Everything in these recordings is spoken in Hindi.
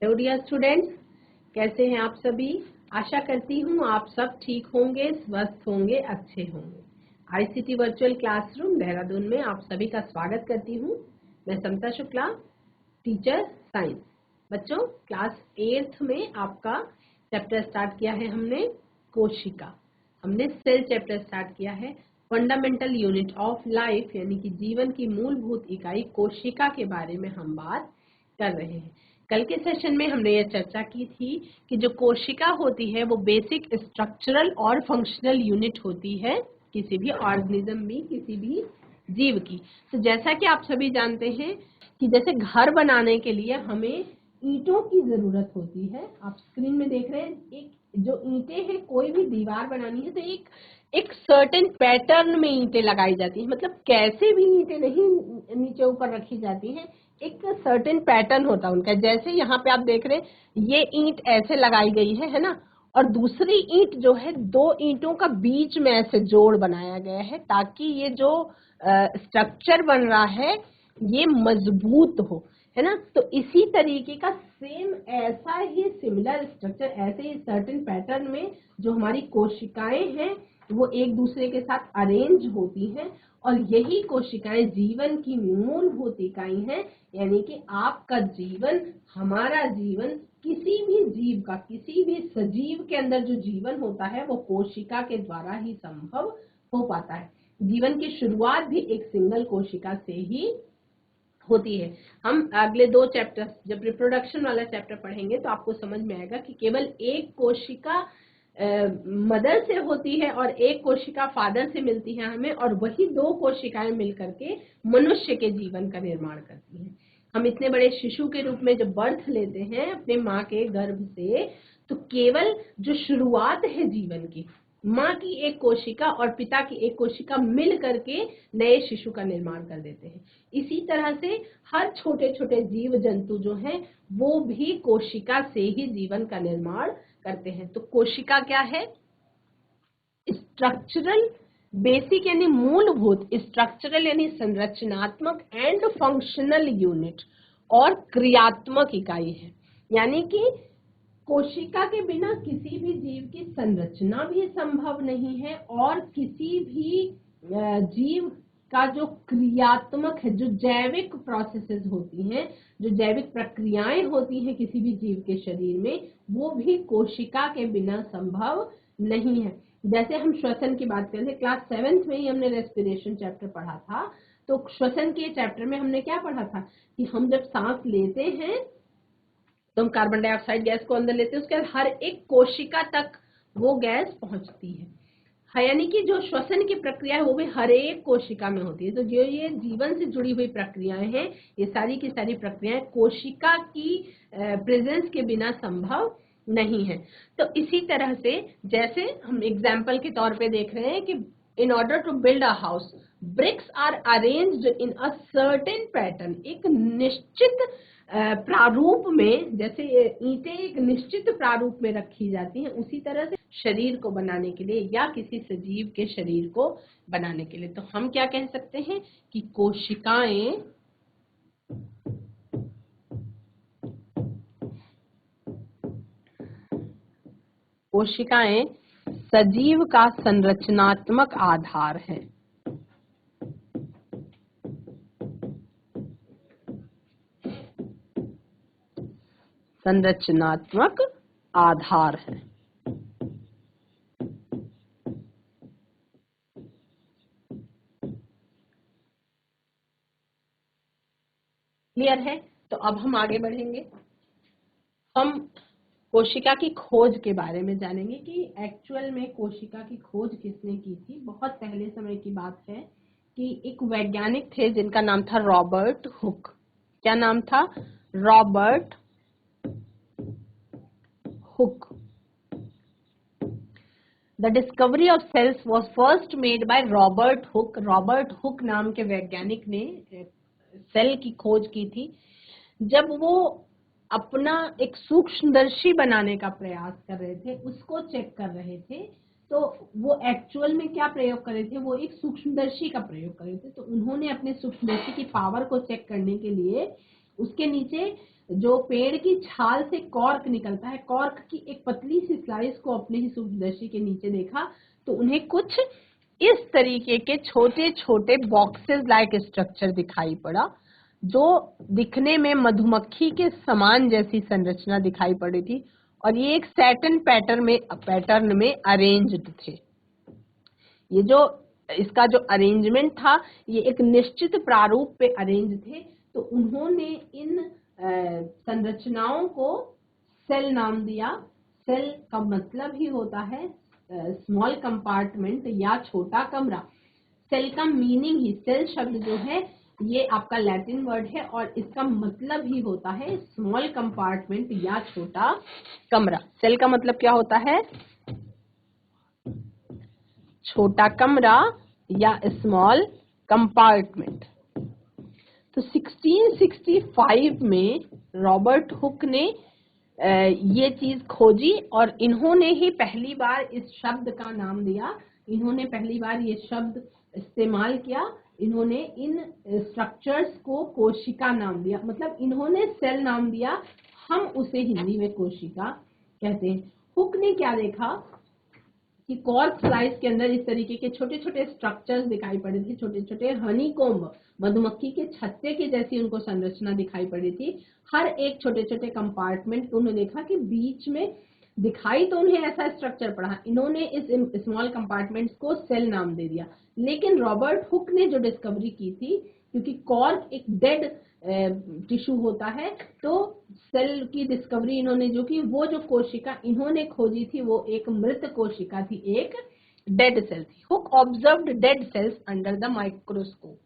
हेलो डियर स्टूडेंट्स, कैसे हैं आप सभी। आशा करती हूँ आप सब ठीक होंगे, स्वस्थ होंगे, अच्छे होंगे। आईसीटी वर्चुअल क्लासरूम देहरादून में आप सभी का स्वागत करती हूँ। मैं समता शुक्ला, टीचर साइंस। बच्चों, क्लास 8th में आपका चैप्टर स्टार्ट किया है हमने कोशिका। हमने सेल चैप्टर स्टार्ट किया है। फंडामेंटल यूनिट ऑफ लाइफ यानी कि जीवन की मूलभूत इकाई कोशिका के बारे में हम बात कर रहे हैं। कल के सेशन में हमने ये चर्चा की थी कि जो कोशिका होती है वो बेसिक स्ट्रक्चरल और फंक्शनल यूनिट होती है किसी भी ऑर्गेनिज्म में, किसी भी जीव की। तो जैसा कि आप सभी जानते हैं कि जैसे घर बनाने के लिए हमें ईंटों की जरूरत होती है। आप स्क्रीन में देख रहे हैं, एक जो ईंटें हैं, कोई भी दीवार बनानी है तो एक सर्टेन पैटर्न में ईंटें लगाई जाती हैं। मतलब कैसे भी ईंटें नहीं नीचे ऊपर रखी जाती हैं, एक सर्टेन पैटर्न होता है उनका। जैसे यहाँ पे आप देख रहे हैं, ये ईंट ऐसे लगाई गई है ना, और दूसरी ईंट जो है, दो ईंटों का बीच में ऐसे जोड़ बनाया गया है ताकि ये जो स्ट्रक्चर बन रहा है ये मजबूत हो, है ना। तो इसी तरीके का सेम ऐसा ही सिमिलर स्ट्रक्चर, ऐसे ही सर्टेन पैटर्न में जो हमारी कोशिकाएं हैं वो एक दूसरे के साथ अरेंज होती हैं, और यही कोशिकाएं जीवन की मूलभूत इकाई हैं। यानी कि आपका जीवन, हमारा जीवन, किसी भी जीव का, किसी भी सजीव के अंदर जो जीवन होता है वो कोशिका के द्वारा ही संभव हो पाता है। जीवन की शुरुआत भी एक सिंगल कोशिका से ही होती है। हम अगले 2 चैप्टर जब रिप्रोडक्शन वाला चैप्टर पढ़ेंगे तो आपको समझ में आएगा कि केवल एक कोशिका मदर से होती है और एक कोशिका फादर से मिलती है हमें, और वही 2 कोशिकाएं मिलकर के मनुष्य के जीवन का निर्माण करती हैं। हम इतने बड़े शिशु के रूप में जब बर्थ लेते हैं अपने माँ के गर्भ से, तो केवल जो शुरुआत है जीवन की, माँ की एक कोशिका और पिता की एक कोशिका मिल करके नए शिशु का निर्माण कर देते हैं। इसी तरह से हर छोटे छोटे जीव जंतु जो हैं वो भी कोशिका से ही जीवन का निर्माण करते हैं। तो कोशिका क्या है? स्ट्रक्चरल, बेसिक यानी मूलभूत, स्ट्रक्चरल यानी संरचनात्मक, एंड फंक्शनल यूनिट और क्रियात्मक इकाई है। यानी कि कोशिका के बिना किसी भी जीव की संरचना भी संभव नहीं है, और किसी भी जीव का जो क्रियात्मक है, जो जैविक प्रोसेसेस होती हैं, जो जैविक प्रक्रियाएं होती हैं किसी भी जीव के शरीर में, वो भी कोशिका के बिना संभव नहीं है। जैसे हम श्वसन की बात करते हैं, क्लास 7th में ही हमने रेस्पिरेशन चैप्टर पढ़ा था। तो श्वसन के चैप्टर में हमने क्या पढ़ा था कि हम जब सांस लेते हैं तो हम कार्बन डाइऑक्साइड गैस को अंदर लेते हैं, उसके बाद हर एक कोशिका तक वो गैस पहुंचती है। यानी कि जो श्वसन की प्रक्रिया है वो भी हर एक कोशिका में होती है। तो जो ये जीवन से जुड़ी हुई प्रक्रियाएं हैं, ये सारी की सारी प्रक्रियाएं कोशिका की प्रेजेंस के बिना संभव नहीं है। तो इसी तरह से जैसे हम एग्जाम्पल के तौर पे देख रहे हैं कि in order to build a house, bricks are arranged in a certain pattern, एक निश्चित प्रारूप में, जैसे ईंटें एक निश्चित प्रारूप में रखी जाती हैं, उसी तरह से शरीर को बनाने के लिए या किसी सजीव के शरीर को बनाने के लिए, तो हम क्या कह सकते हैं कि कोशिकाएं सजीव का संरचनात्मक आधार है। संरचनात्मक आधार है। क्लियर है? तो अब हम आगे बढ़ेंगे। हम कोशिका की खोज के बारे में जानेंगे कि एक्चुअल में कोशिका की खोज किसने की थी। बहुत पहले समय की बात है कि एक वैज्ञानिक थे जिनका नाम था रॉबर्ट हुक। क्या नाम था? Robert Hooke. The discovery of cells was first made by Robert Hooke. Robert Hooke नाम के वैज्ञानिक ने सेल की खोज की थी जब वो अपना एक सूक्ष्मदर्शी बनाने का प्रयास कर रहे थे, उसको चेक कर रहे थे। तो वो एक्चुअल में क्या प्रयोग कर रहे थे? वो एक सूक्ष्मदर्शी का प्रयोग कर रहे थे। तो उन्होंने अपने सूक्ष्मदर्शी की पावर को चेक करने के लिए उसके नीचे जो पेड़ की छाल से कॉर्क निकलता है, कॉर्क की एक पतली सी स्लाइस को अपने ही सूक्ष्मदर्शी के नीचे देखा तो उन्हें कुछ इस तरीके के छोटे छोटे बॉक्सेस लाइक स्ट्रक्चर दिखाई पड़ा, जो दिखने में मधुमक्खी के समान जैसी संरचना दिखाई पड़ी थी, और ये एक सैटन पैटर्न में अरेंज्ड थे। ये जो इसका जो अरेंजमेंट था, ये एक निश्चित प्रारूप पे अरेंज थे। तो उन्होंने इन संरचनाओं को सेल नाम दिया। सेल का मतलब ही होता है स्मॉल कंपार्टमेंट या छोटा कमरा। सेल का मीनिंग ही, सेल शब्द जो है ये आपका लैटिन वर्ड है और इसका मतलब ही होता है स्मॉल कंपार्टमेंट या छोटा कमरा। सेल का मतलब क्या होता है? छोटा कमरा या स्मॉल कंपार्टमेंट। तो 1665 में रॉबर्ट हुक ने ये चीज खोजी और इन्होंने ही पहली बार इस शब्द का नाम दिया। इन्होंने पहली बार ये शब्द इस्तेमाल किया। इन्होंने इन स्ट्रक्चर्स को कोशिका नाम दिया, मतलब इन्होंने सेल नाम दिया, हम उसे हिंदी में कोशिका कहते हैं। हुक ने क्या देखा कि कॉर्क स्लाइस के अंदर इस तरीके के छोटे छोटे स्ट्रक्चर्स दिखाई पड़े थे, छोटे छोटे हनीकॉम्ब, मधुमक्खी के छत्ते की जैसी उनको संरचना दिखाई पड़ी थी। हर एक छोटे छोटे कंपार्टमेंट उन्होंने देखा कि बीच में दिखाई तो उन्हें ऐसा स्ट्रक्चर पड़ा। इन्होंने इस स्मॉल कंपार्टमेंट्स को सेल नाम दे दिया। लेकिन रॉबर्ट हुक ने जो डिस्कवरी की थी, क्योंकि कॉर्क एक डेड टिश्यू होता है, तो सेल की डिस्कवरी इन्होंने जो की, वो जो कोशिका इन्होंने खोजी थी वो एक मृत कोशिका थी, एक डेड सेल थी। Hook observed dead cells under the microscope.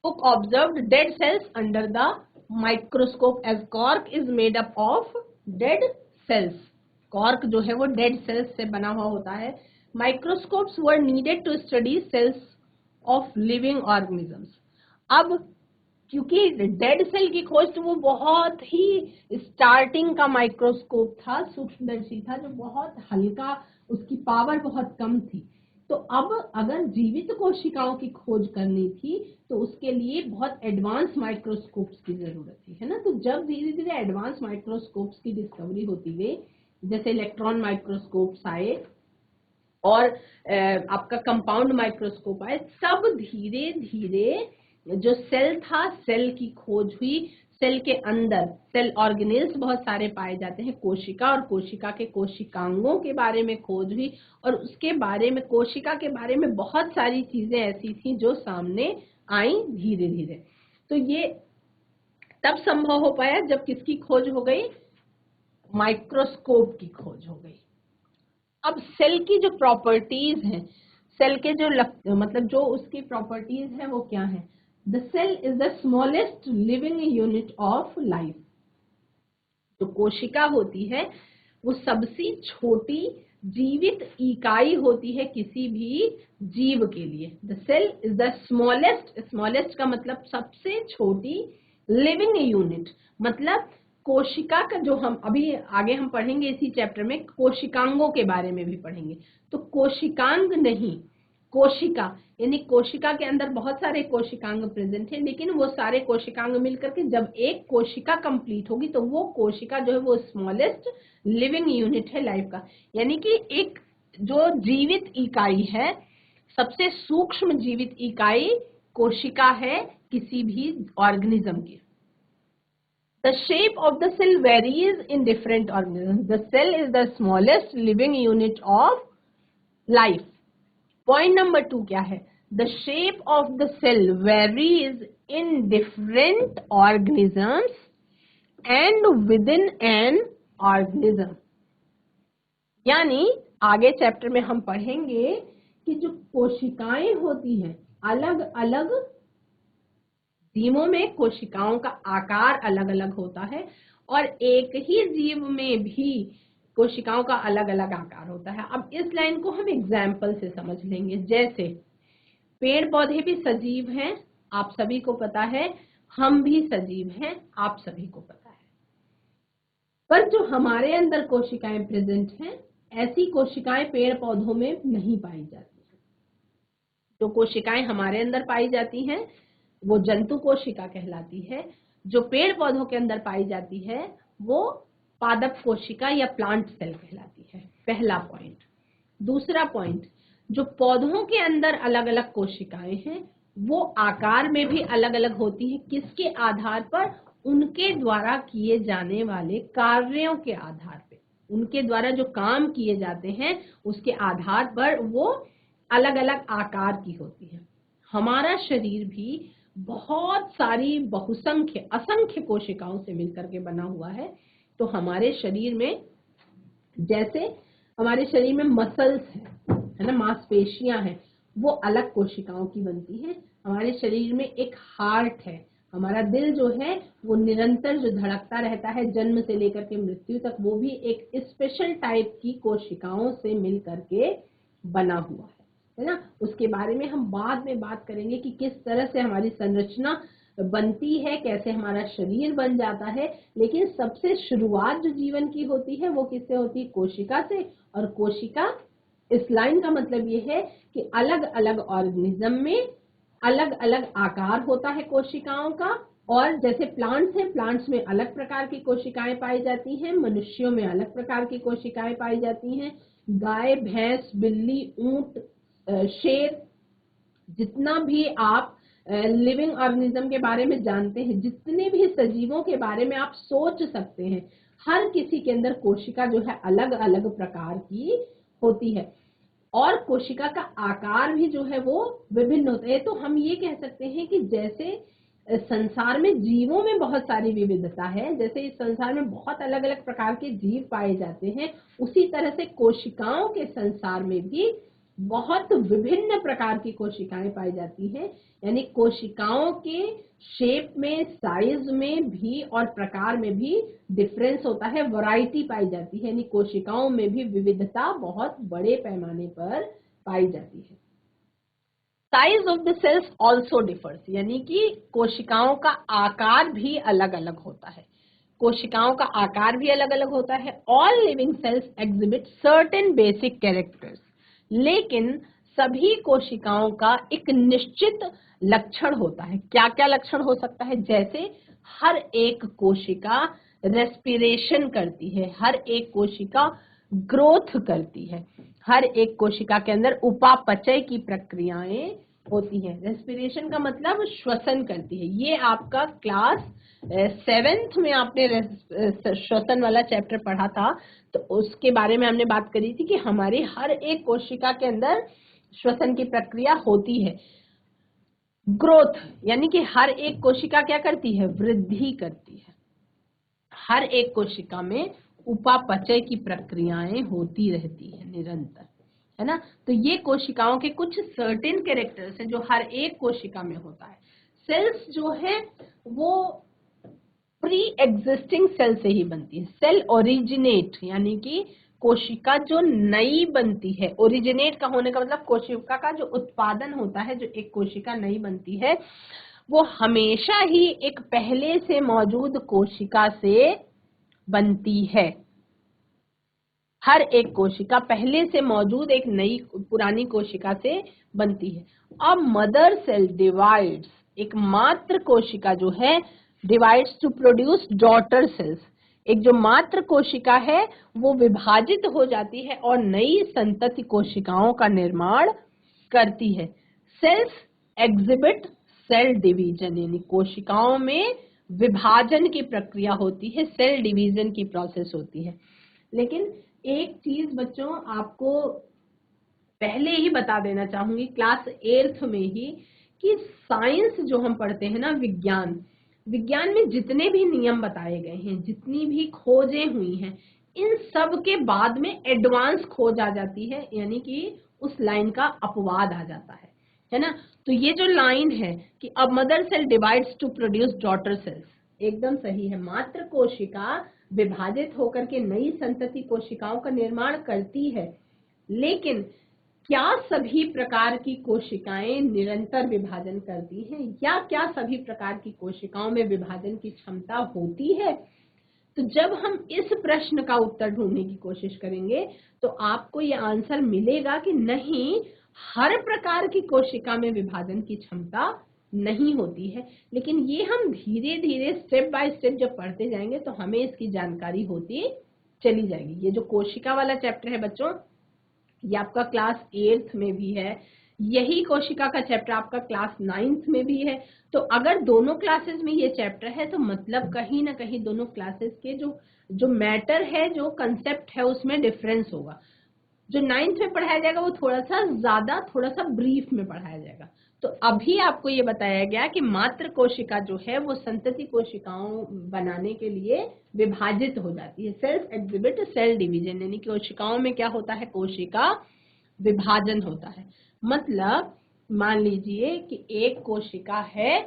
Hook observed dead cells under the microscope as cork is made up of dead cells. Cork जो है वो dead cells से बना हुआ होता है। Microscopes were needed to study cells of living organisms. अब क्योंकि डेड सेल की खोज तो वो बहुत ही स्टार्टिंग का माइक्रोस्कोप था, सूक्ष्मदर्शी था, जो बहुत हल्का, उसकी पावर बहुत कम थी। तो अब अगर जीवित कोशिकाओं की खोज करनी थी तो उसके लिए बहुत एडवांस माइक्रोस्कोप्स की जरूरत थी, है ना। तो जब धीरे धीरे एडवांस माइक्रोस्कोप्स की डिस्कवरी होती गई, जैसे इलेक्ट्रॉन माइक्रोस्कोप्स आए और आपका कंपाउंड माइक्रोस्कोप आए, सब धीरे धीरे जो सेल था, सेल की खोज हुई। सेल के अंदर सेल ऑर्गेनेल्स बहुत सारे पाए जाते हैं, कोशिका और कोशिका के कोशिकांगों के बारे में खोज हुई, और उसके बारे में, कोशिका के बारे में बहुत सारी चीजें ऐसी थी जो सामने आई धीरे धीरे। तो ये तब संभव हो पाया जब किसकी खोज हो गई? माइक्रोस्कोप की खोज हो गई। अब सेल की जो प्रॉपर्टीज हैं, सेल के जो मतलब जो उसकी प्रॉपर्टीज है वो क्या है? The cell is the smallest living unit of life. जो कोशिका होती है वो सबसे छोटी जीवित इकाई होती है किसी भी जीव के लिए। The cell is the smallest, smallest का मतलब सबसे छोटी, लिविंग यूनिट मतलब कोशिका का, जो हम अभी आगे हम पढ़ेंगे इसी चैप्टर में, कोशिकांगों के बारे में भी पढ़ेंगे। तो कोशिकांग नहीं, कोशिका, यानी कोशिका के अंदर बहुत सारे कोशिकांग प्रेजेंट हैं, लेकिन वो सारे कोशिकांग मिलकर के जब एक कोशिका कंप्लीट होगी तो वो कोशिका जो है वो स्मॉलेस्ट लिविंग यूनिट है लाइफ का। यानी कि एक जो जीवित इकाई है, सबसे सूक्ष्म जीवित इकाई कोशिका है किसी भी ऑर्गेनिज्म की। The shape of the cell varies in different organisms. The cell is the smallest living unit of life. Point number 2 क्या है? The shape of the cell varies in different organisms and within an organism. यानी आगे चैप्टर में हम पढ़ेंगे कि जो कोशिकाएं होती हैं, अलग अलग जीवों में कोशिकाओं का आकार अलग अलग होता है, और एक ही जीव में भी कोशिकाओं का अलग अलग आकार होता है। अब इस लाइन को हम एग्जाम्पल से समझ लेंगे। जैसे पेड़ पौधे भी सजीव हैं, आप सभी को पता है, हम भी सजीव हैं, आप सभी को पता है। पर जो हमारे अंदर कोशिकाएं प्रेजेंट हैं, ऐसी कोशिकाएं पेड़ पौधों में नहीं पाई जाती। जो कोशिकाएं हमारे अंदर पाई जाती हैं वो जंतु कोशिका कहलाती है। जो पेड़ पौधों के अंदर पाई जाती है वो पादप कोशिका या प्लांट सेल कहलाती है। पहला पॉइंट। दूसरा पॉइंट, जो पौधों के अंदर अलग अलग कोशिकाएं हैं वो आकार में भी अलग अलग होती है। किसके आधार पर? उनके द्वारा किए जाने वाले कार्यों के आधार पे, उनके द्वारा जो काम किए जाते हैं उसके आधार पर वो अलग अलग आकार की होती है। हमारा शरीर भी बहुत सारी बहुसंख्य असंख्य कोशिकाओं से मिलकर के बना हुआ है। तो हमारे शरीर में, जैसे हमारे शरीर में मसल्स है ना, मांसपेशियां हैं, वो अलग कोशिकाओं की बनती हैं। हमारे शरीर में एक हार्ट है, हमारा दिल जो है वो निरंतर जो धड़कता रहता है जन्म से लेकर के मृत्यु तक, वो भी एक स्पेशल टाइप की कोशिकाओं से मिल करके बना हुआ है ना। उसके बारे में हम बाद में बात करेंगे कि किस तरह से हमारी संरचना बनती है, कैसे हमारा शरीर बन जाता है। लेकिन सबसे शुरुआत जो जीवन की होती है वो किससे होती है? कोशिका से। और कोशिका, इस लाइन का मतलब ये है कि अलग अलग ऑर्गेनिज्म में अलग अलग आकार होता है कोशिकाओं का। और जैसे प्लांट्स हैं, प्लांट्स में अलग प्रकार की कोशिकाएं पाई जाती हैं, मनुष्यों में अलग प्रकार की कोशिकाएं पाई जाती हैं। गाय, भैंस, बिल्ली, ऊंट, शेर, जितना भी आप लिविंग ऑर्गेनिज्म के बारे में जानते हैं, जितने भी सजीवों के बारे में आप सोच सकते हैं, हर किसी के अंदर कोशिका जो है अलग अलग प्रकार की होती है। और कोशिका का आकार भी जो है वो विभिन्न होता है। तो हम ये कह सकते हैं कि जैसे संसार में जीवों में बहुत सारी विविधता है, जैसे इस संसार में बहुत अलग अलग प्रकार के जीव पाए जाते हैं, उसी तरह से कोशिकाओं के संसार में भी बहुत विभिन्न प्रकार की कोशिकाएं पाई जाती हैं। यानी कोशिकाओं के शेप में, साइज में भी और प्रकार में भी डिफरेंस होता है, वैरायटी पाई जाती है। यानी कोशिकाओं में भी विविधता बहुत बड़े पैमाने पर पाई जाती है। Size of the cells also differs, यानी कि कोशिकाओं का आकार भी अलग अलग होता है। कोशिकाओं का आकार भी अलग अलग होता है। All living cells exhibit certain basic characters, लेकिन सभी कोशिकाओं का एक निश्चित लक्षण होता है। क्या क्या लक्षण हो सकता है? जैसे हर एक कोशिका रेस्पिरेशन करती है, हर एक कोशिका ग्रोथ करती है, हर एक कोशिका के अंदर उपापचय की प्रक्रियाएं होती है। रेस्पिरेशन का मतलब श्वसन करती है। ये आपका क्लास 7th में आपने श्वसन वाला चैप्टर पढ़ा था, तो उसके बारे में हमने बात करी थी कि हमारी हर एक कोशिका के अंदर श्वसन की प्रक्रिया होती है। ग्रोथ यानी कि हर एक कोशिका क्या करती है? वृद्धि करती है। हर एक कोशिका में उपापचय की प्रक्रियाएं होती रहती है निरंतर, है ना। तो ये कोशिकाओं के कुछ सर्टेन कैरेक्टर्स हैं जो हर एक कोशिका में होता है। सेल्स जो है वो प्री एग्जिस्टिंग सेल से ही बनती है। सेल ओरिजिनेट यानी कि कोशिका जो नई बनती है, ओरिजिनेट का होने का मतलब कोशिका का जो उत्पादन होता है, जो एक कोशिका नई बनती है वो हमेशा ही एक पहले से मौजूद कोशिका से बनती है। हर एक कोशिका पहले से मौजूद एक नई पुरानी कोशिका से बनती है। अब मदर सेल डिवाइड्स, एक मात्र कोशिका जो है divides to produce daughter cells. एक जो मात्र कोशिका है वो विभाजित हो जाती है और नई संतति कोशिकाओं का निर्माण करती है। सेल्स एग्जिबिट सेल डिवीजन, यानी कोशिकाओं में विभाजन की प्रक्रिया होती है, सेल डिवीजन की प्रोसेस होती है। लेकिन एक चीज बच्चों आपको पहले ही बता देना चाहूंगी क्लास 8th में ही, कि साइंस जो हम पढ़ते हैं ना, विज्ञान में जितने भी नियम बताए गए हैं, जितनी भी खोजें हुई हैं, इन सब के बाद में एडवांस खोज आ जाती है, यानी कि उस लाइन का अपवाद आ जाता है ना। तो ये जो लाइन है कि अब mother cell divides to produce daughter cells, एकदम सही है। मात्र कोशिका विभाजित होकर के नई संतति कोशिकाओं का निर्माण करती है, लेकिन क्या सभी प्रकार की कोशिकाएं निरंतर विभाजन करती हैं, या क्या सभी प्रकार की कोशिकाओं में विभाजन की क्षमता होती है? तो जब हम इस प्रश्न का उत्तर ढूंढने की कोशिश करेंगे तो आपको ये आंसर मिलेगा कि नहीं, हर प्रकार की कोशिका में विभाजन की क्षमता नहीं होती है, लेकिन ये हम धीरे धीरे स्टेप बाय स्टेप जब पढ़ते जाएंगे तो हमें इसकी जानकारी होती चली जाएगी। ये जो कोशिका वाला चैप्टर है बच्चों, ये आपका क्लास 8th में भी है, यही कोशिका का चैप्टर आपका क्लास 9th में भी है। तो अगर दोनों क्लासेस में ये चैप्टर है तो मतलब कहीं ना कहीं दोनों क्लासेस के जो मैटर है, जो कंसेप्ट है, उसमें डिफरेंस होगा। जो 9th में पढ़ाया जाएगा वो थोड़ा सा ज्यादा, थोड़ा सा ब्रीफ में पढ़ाया जाएगा। तो अभी आपको ये बताया गया कि मात्र कोशिका जो है वो संतति कोशिकाओं बनाने के लिए विभाजित हो जाती है। सेल्फ एग्जिबिट सेल डिवीजन, यानी कोशिकाओं में क्या होता है, कोशिका विभाजन होता है। मतलब मान लीजिए कि एक कोशिका है,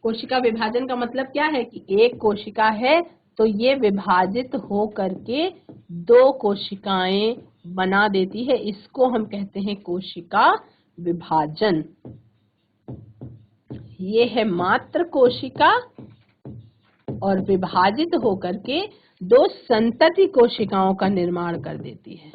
कोशिका विभाजन का मतलब क्या है कि एक कोशिका है तो ये विभाजित हो करके दो कोशिकाएं बना देती है, इसको हम कहते हैं कोशिका विभाजन। ये है मात्र कोशिका और विभाजित होकर के दो संतति कोशिकाओं का निर्माण कर देती है।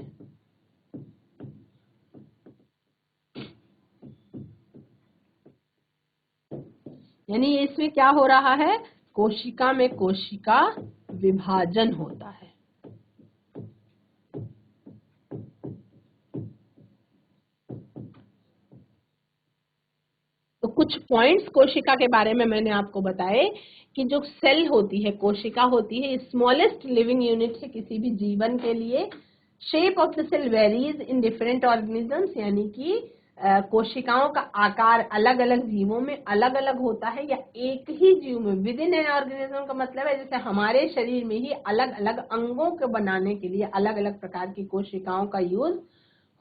यानी इसमें क्या हो रहा है, कोशिका में कोशिका विभाजन होता है। तो कुछ पॉइंट्स कोशिका के बारे में मैंने आपको बताए कि जो सेल होती है, कोशिका होती है, स्मॉलेस्ट लिविंग यूनिट है किसी भी जीवन के लिए। Shape of the cell varies in different organisms, यानी कि कोशिकाओं का आकार अलग अलग जीवों में अलग अलग होता है, या एक ही जीव में विद इन एन ऑर्गेनिज्म का मतलब है जैसे हमारे शरीर में ही अलग अलग अंगों को बनाने के लिए अलग अलग प्रकार की कोशिकाओं का यूज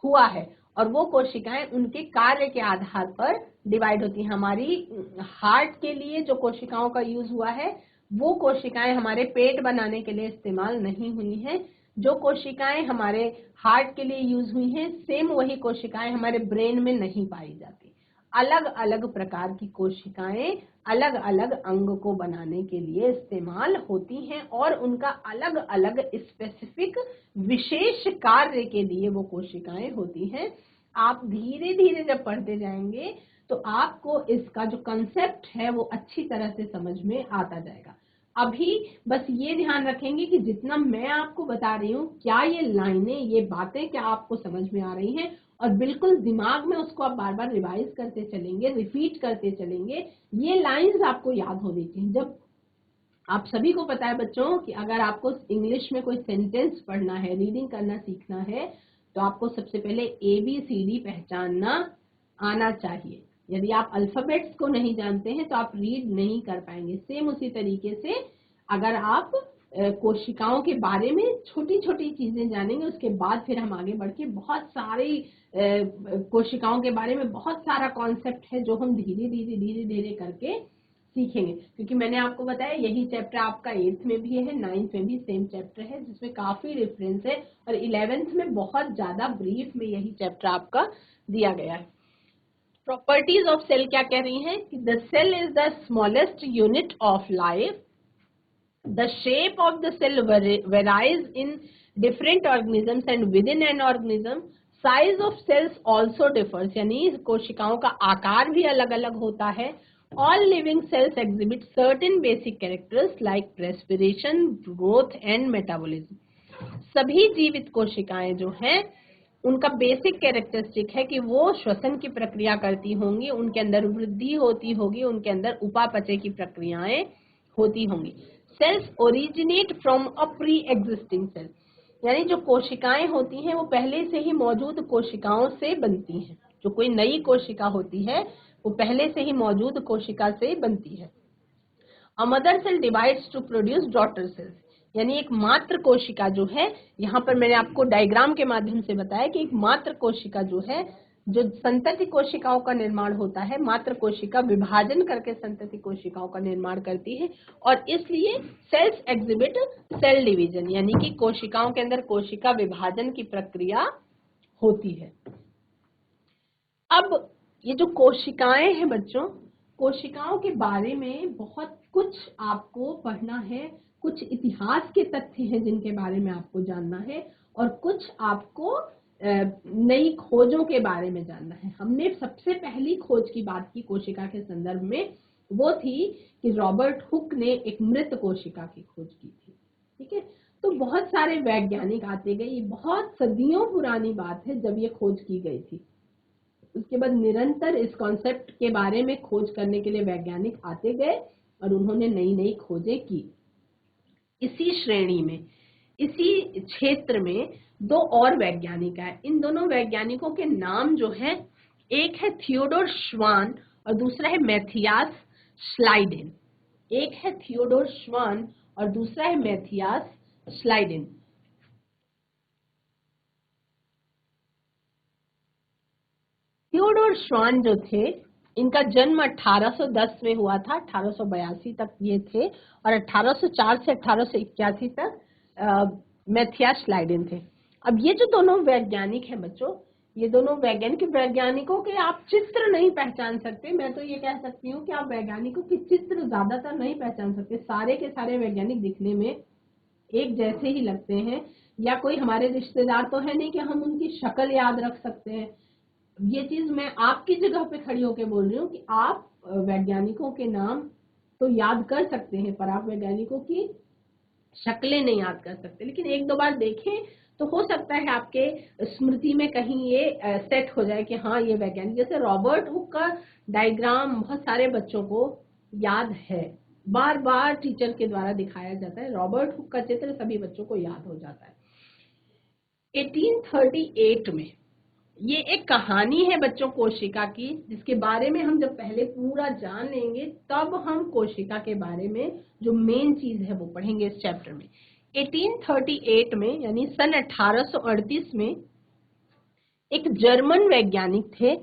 हुआ है, और वो कोशिकाएं उनके कार्य के आधार पर डिवाइड होती हैं। हमारी हार्ट के लिए जो कोशिकाओं का यूज हुआ है वो कोशिकाएं हमारे पेट बनाने के लिए इस्तेमाल नहीं हुई हैं। जो कोशिकाएं हमारे हार्ट के लिए यूज हुई हैं, सेम वही कोशिकाएं हमारे ब्रेन में नहीं पाई जाती। अलग अलग प्रकार की कोशिकाएं अलग अलग अंग को बनाने के लिए इस्तेमाल होती हैं, और उनका अलग अलग स्पेसिफिक विशेष कार्य के लिए वो कोशिकाएं होती हैं। आप धीरे धीरे जब पढ़ते जाएंगे तो आपको इसका जो कंसेप्ट है वो अच्छी तरह से समझ में आता जाएगा। अभी बस ये ध्यान रखेंगे कि जितना मैं आपको बता रही हूँ, क्या ये लाइनें, ये बातें क्या आपको समझ में आ रही हैं, और बिल्कुल दिमाग में उसको आप बार बार रिवाइज करते चलेंगे, रिपीट करते चलेंगे। ये लाइंस आपको याद होनी चाहिए। जब आप सभी को पता है बच्चों कि अगर आपको इंग्लिश में कोई सेंटेंस पढ़ना है, रीडिंग करना सीखना है, तो आपको सबसे पहले ABCD पहचानना आना चाहिए। यदि आप अल्फाबेट्स को नहीं जानते हैं तो आप रीड नहीं कर पाएंगे। सेम उसी तरीके से अगर आप कोशिकाओं के बारे में छोटी छोटी चीजें जानेंगे, उसके बाद फिर हम आगे बढ़ के बहुत सारी कोशिकाओं के बारे में बहुत सारा कॉन्सेप्ट है जो हम धीरे धीरे धीरे धीरे करके सीखेंगे। क्योंकि मैंने आपको बताया यही चैप्टर आपका 8th में भी है, 9th में भी सेम चैप्टर है, जिसमें काफी डिफरेंस है, और 11th में बहुत ज्यादा ब्रीफ में यही चैप्टर आपका दिया गया है। प्रॉपर्टीज ऑफ सेल क्या कह रही हैं कि the cell is the smallest unit of life, the shape of the cell varies in different organisms and within an organism, size of cells also differs, यानी कोशिकाओं का आकार भी अलग अलग होता है। All living cells exhibit certain basic characters like respiration, growth and metabolism. सभी जीवित कोशिकाएं जो हैं उनका बेसिक कैरेक्टरिस्टिक है कि वो श्वसन की प्रक्रिया करती होंगी, उनके अंदर वृद्धि होती होगी, उनके अंदर उपापचय की प्रक्रियाएं होती होंगी। Cells originate from a pre existing cell, यानी जो कोशिकाएं होती हैं वो पहले से ही मौजूद कोशिकाओं से बनती हैं। जो कोई नई कोशिका होती है वो पहले से ही मौजूद कोशिका से बनती है। A mother cell divides to produce daughter cells, यानी एक मात्र कोशिका जो है, यहाँ पर मैंने आपको डायग्राम के माध्यम से बताया कि एक मात्र कोशिका जो है, जो संतति कोशिकाओं का निर्माण होता है, मात्र कोशिका विभाजन करके संतति कोशिकाओं का निर्माण करती है, और इसलिए सेल्स एग्जिबिट सेल डिवीजन, यानी कि कोशिकाओं के अंदर कोशिका विभाजन की प्रक्रिया होती है। अब ये जो कोशिकाएं हैं बच्चों, कोशिकाओं के बारे में बहुत कुछ आपको पढ़ना है, कुछ इतिहास के तथ्य हैं जिनके बारे में आपको जानना है, और कुछ आपको नई खोजों के बारे में जानना है। हमने सबसे पहली खोज की बात की कोशिका के संदर्भ में, वो थी कि रॉबर्ट हुक ने एक मृत कोशिका की खोज की थी। ठीक है, तो बहुत सारे वैज्ञानिक आते गए, ये बहुत सदियों पुरानी बात है जब ये खोज की गई थी। उसके बाद निरंतर इस कॉन्सेप्ट के बारे में खोज करने के लिए वैज्ञानिक आते गए और उन्होंने नई नई खोजें की। इसी श्रेणी में, इसी क्षेत्र में दो और वैज्ञानिक आए। इन दोनों वैज्ञानिकों के नाम जो है, एक है थियोडोर श्वान और दूसरा है मैथियास श्लाइडेन। एक है थियोडोर श्वान और दूसरा है मैथियास श्लाइडेन। थियोडोर श्वान जो थे, इनका जन्म 1810 में हुआ था, 1882 तक ये थे, और 1804 से 1881 तक मैथियास श्लाइडेन थे। अब ये जो दोनों वैज्ञानिक हैं बच्चों, ये दोनों वैज्ञानिकों के आप चित्र नहीं पहचान सकते। मैं तो ये कह सकती हूँ कि आप वैज्ञानिकों के चित्र ज्यादातर नहीं पहचान सकते। सारे के सारे वैज्ञानिक दिखने में एक जैसे ही लगते हैं, या कोई हमारे रिश्तेदार तो है नहीं कि हम उनकी शक्ल याद रख सकते हैं। ये चीज मैं आपकी जगह पे खड़ी होकर बोल रही हूँ कि आप वैज्ञानिकों के नाम तो याद कर सकते हैं, पर आप वैज्ञानिकों की शक्लें नहीं याद कर सकते। लेकिन एक दो बार देखें तो हो सकता है आपके स्मृति में कहीं ये सेट हो जाए कि हाँ ये वैज्ञानिक। जैसे रॉबर्ट हुक का डायग्राम बहुत सारे बच्चों को याद है, बार बार टीचर के द्वारा दिखाया जाता है। रॉबर्ट हुक का चित्र सभी बच्चों को याद हो जाता है। 1838 में ये एक कहानी है बच्चों कोशिका की, जिसके बारे में हम जब पहले पूरा जान लेंगे तब हम कोशिका के बारे में जो मेन चीज है वो पढ़ेंगे इस चैप्टर में। 1838 में यानी सन 1838 में एक जर्मन वैज्ञानिक थे,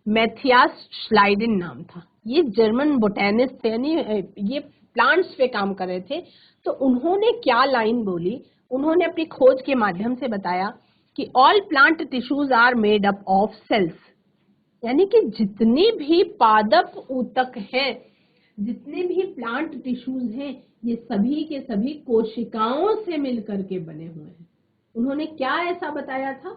मैथियास श्लाइडेन नाम था। ये जर्मन बोटेनिस्ट थे, यानी ये प्लांट्स पे काम कर रहे थे। तो उन्होंने क्या लाइन बोली, उन्होंने अपनी खोज के माध्यम से बताया कि all plant tissues are made up of cells, यानी कि जितनी भी पादप ऊतक हैं, जितने भी प्लांट टिश्यूज हैं, ये सभी के सभी कोशिकाओं से मिलकर के बने हुए हैं। उन्होंने क्या ऐसा बताया था?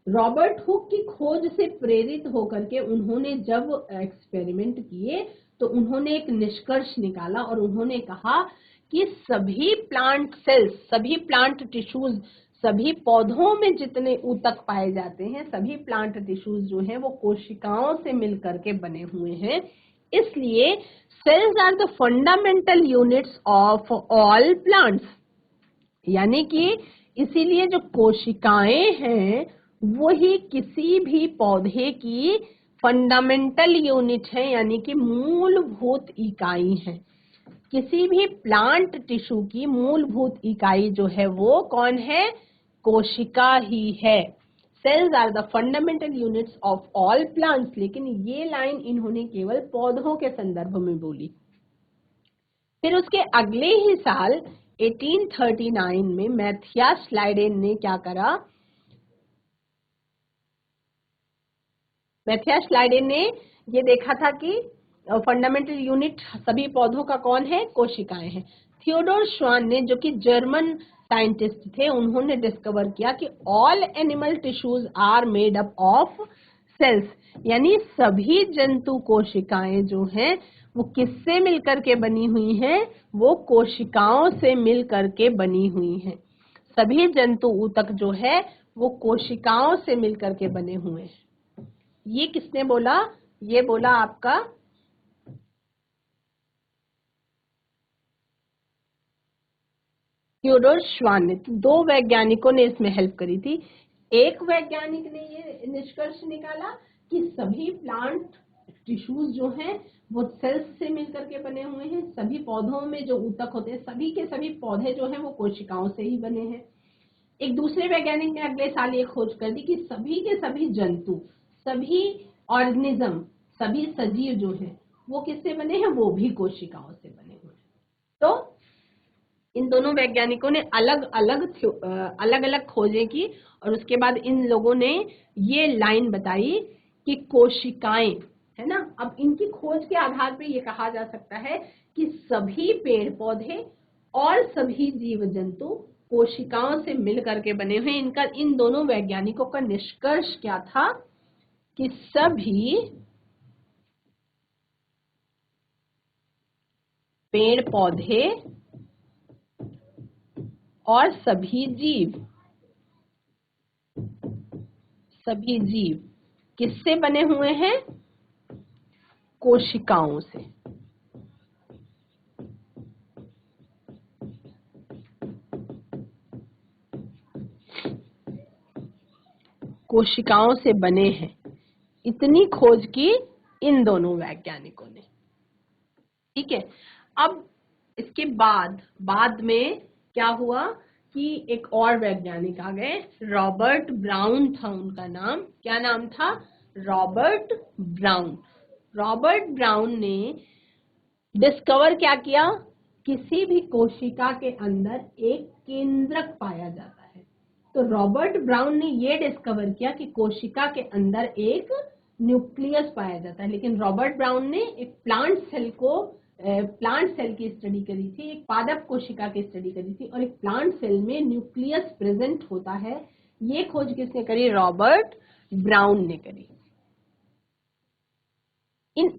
रॉबर्ट हुक की खोज से प्रेरित होकर के उन्होंने जब एक्सपेरिमेंट किए तो उन्होंने एक निष्कर्ष निकाला और उन्होंने कहा कि सभी प्लांट सेल्स, सभी प्लांट टिश्यूज, सभी पौधों में जितने ऊतक पाए जाते हैं, सभी प्लांट टिश्यूज जो हैं वो कोशिकाओं से मिलकर के बने हुए हैं। इसलिए cells are the fundamental units of all plants, यानी कि इसीलिए जो कोशिकाएं हैं वही किसी भी पौधे की फंडामेंटल यूनिट है, यानी कि मूलभूत इकाई है। किसी भी प्लांट टिश्यू की मूलभूत इकाई जो है वो कौन है? कोशिका ही है। Cells are the fundamental units of all plants. लेकिन ये लाइन इन्होंने केवल पौधों के संदर्भ में बोली। फिर उसके अगले ही साल 1839 में मैथियास श्लाइडेन ने क्या करा? मैथियास श्लाइडेन ने ये देखा था कि फंडामेंटल यूनिट सभी पौधों का कौन है? कोशिकाएं हैं। थियोडोर श्वान ने, जो कि जर्मन साइंटिस्ट थे, उन्होंने डिस्कवर किया कि all animal tissues are made up of cells, यानी सभी जंतु कोशिकाएं जो हैं वो किससे मिलकर के बनी हुई हैं? वो कोशिकाओं से मिलकर के बनी हुई हैं। सभी जंतु ऊतक जो है वो कोशिकाओं से मिलकर के बने हुए हैं। ये किसने बोला? ये बोला आपका थियोडोर श्वान ने। तो दो वैज्ञानिकों ने इसमें हेल्प करी थी। एक वैज्ञानिक ने ये निष्कर्ष निकाला कि सभी प्लांट टिश्यूज जो हैं वो सेल्स से मिलकर के बने हुए हैं। सभी पौधों में जो ऊतक होते हैं, सभी के सभी पौधे जो हैं वो कोशिकाओं से ही बने हैं। एक दूसरे वैज्ञानिक ने अगले साल ये खोज कर दी कि सभी के सभी जंतु, सभी ऑर्गेनिज्म, सभी सजीव जो हैं वो किससे बने हैं? वो भी कोशिकाओं से बने हुए हैं। तो इन दोनों वैज्ञानिकों ने अलग अलग खोजें की और उसके बाद इन लोगों ने ये लाइन बताई कि कोशिकाएं, है ना। अब इनकी खोज के आधार पे ये कहा जा सकता है कि सभी पेड़ पौधे और सभी जीव जंतु कोशिकाओं से मिल करके बने हुए। इन दोनों वैज्ञानिकों का निष्कर्ष क्या था कि सभी पेड़ पौधे और सभी जीव किससे बने हुए हैं? कोशिकाओं से। कोशिकाओं से बने हैं, इतनी खोज की इन दोनों वैज्ञानिकों ने। ठीक है। अब इसके बाद में क्या हुआ कि एक और वैज्ञानिक आ गए, रॉबर्ट ब्राउन था उनका नाम। क्या नाम था? Robert brown. रॉबर्ट ब्राउन ने डिस्कवर क्या किया? किसी भी कोशिका के अंदर एक केंद्रक पाया जाता है। तो रॉबर्ट ब्राउन ने ये डिस्कवर किया कि कोशिका के अंदर एक न्यूक्लियस पाया जाता है। लेकिन रॉबर्ट ब्राउन ने एक प्लांट सेल की स्टडी करी थी, एक पादप कोशिका की स्टडी करी थी, और एक प्लांट सेल में न्यूक्लियस प्रेजेंट होता है। ये खोज किसने करी? रॉबर्ट ब्राउन ने करी। In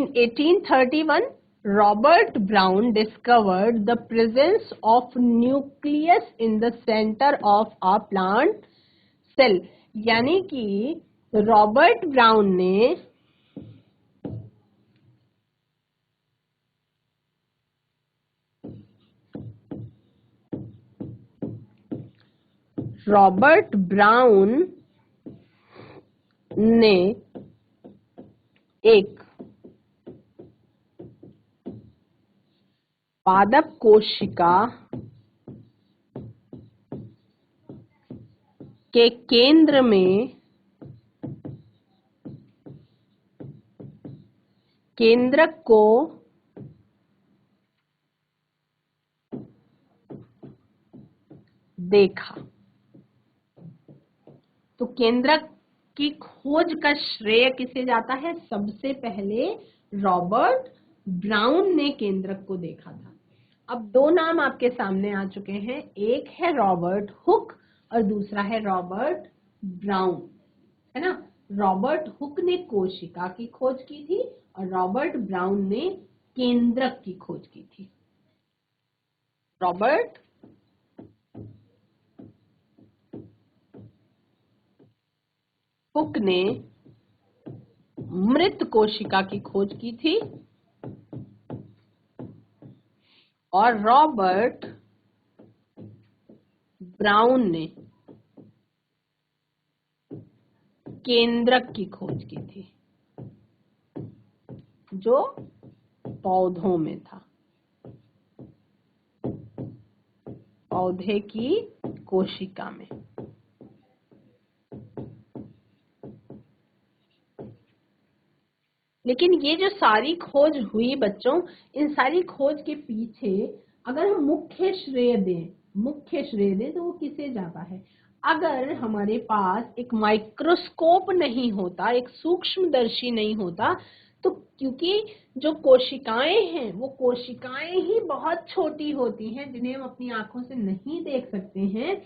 1831 Robert Brown discovered the presence of nucleus in the center of a plant cell। यानी कि रॉबर्ट ब्राउन ने एक पादप कोशिका के केंद्र में केंद्रक को देखा। तो केंद्रक की खोज का श्रेय किसे जाता है? सबसे पहले रॉबर्ट ब्राउन ने केंद्रक को देखा था। अब दो नाम आपके सामने आ चुके हैं, एक है रॉबर्ट हुक और दूसरा है रॉबर्ट ब्राउन, है ना। रॉबर्ट हुक ने कोशिका की खोज की थी और रॉबर्ट ब्राउन ने केंद्रक की खोज की थी। रॉबर्ट हुक ने मृत कोशिका की खोज की थी और रॉबर्ट ब्राउन ने केंद्रक की खोज की थी जो पौधों में था, पौधे की कोशिका में। लेकिन ये जो सारी खोज हुई बच्चों, इन सारी खोज के पीछे अगर हम मुख्य श्रेय दें तो वो किसे जाता है? अगर हमारे पास एक माइक्रोस्कोप नहीं होता, एक सूक्ष्मदर्शी नहीं होता, तो क्योंकि जो कोशिकाएं हैं वो कोशिकाएं ही बहुत छोटी होती हैं जिन्हें हम अपनी आंखों से नहीं देख सकते हैं।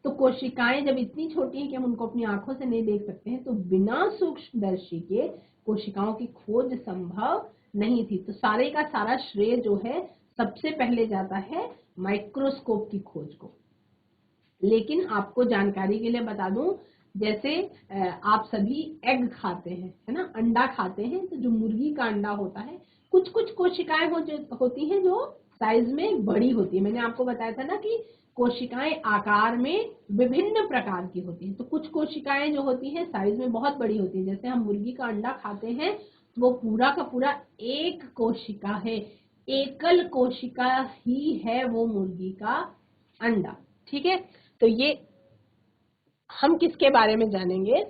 तो कोशिकाएं जब इतनी छोटी हैं कि हम उनको अपनी आंखों से नहीं देख सकते हैं, तो बिना सूक्ष्मदर्शी के कोशिकाओं की खोज संभव नहीं थी। तो सारे का सारा श्रेय जो है सबसे पहले जाता है माइक्रोस्कोप की खोज को। लेकिन आपको जानकारी के लिए बता दूं, जैसे आप सभी एग खाते हैं, है ना, अंडा खाते हैं, तो जो मुर्गी का अंडा होता है, कुछ कुछ कोशिकाएं होती हैं जो साइज में बड़ी होती है। मैंने आपको बताया था ना कि कोशिकाएं आकार में विभिन्न प्रकार की होती हैं। तो कुछ कोशिकाएं जो होती हैं साइज में बहुत बड़ी होती है। जैसे हम मुर्गी का अंडा खाते हैं, वो पूरा का पूरा एक कोशिका है, एकल कोशिका ही है वो मुर्गी का अंडा। ठीक है। तो ये हम किसके बारे में जानेंगे?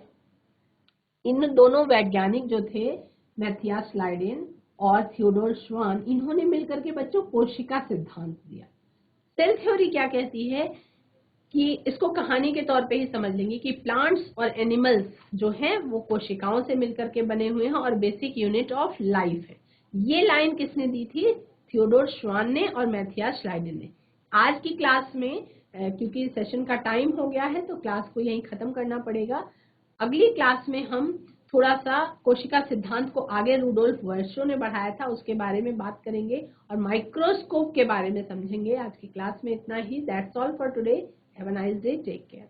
इन दोनों वैज्ञानिक जो थे, मैथियास लाइडेन और थियोडोर श्वान, इन्होंने मिलकर के बच्चों कोशिका सिद्धांत दिया। सेल थ्योरी क्या कहती है कि इसको कहानी के तौर पे ही समझ लेंगे कि प्लांट्स और एनिमल्स जो हैं वो कोशिकाओं से मिलकर के बने हुए हैं और बेसिक यूनिट ऑफ लाइफ है। ये लाइन किसने दी थी? थियोडोर श्वान ने और मैथियास श्लाइडर ने। आज की क्लास में क्योंकि सेशन का टाइम हो गया है तो क्लास को यहीं खत्म करना पड़ेगा। अगली क्लास में हम थोड़ा सा कोशिका सिद्धांत को आगे रुडोल्फ वर्शो ने बढ़ाया था उसके बारे में बात करेंगे और माइक्रोस्कोप के बारे में समझेंगे। आज की क्लास में इतना ही। That's all for today. Have a nice day. Take care.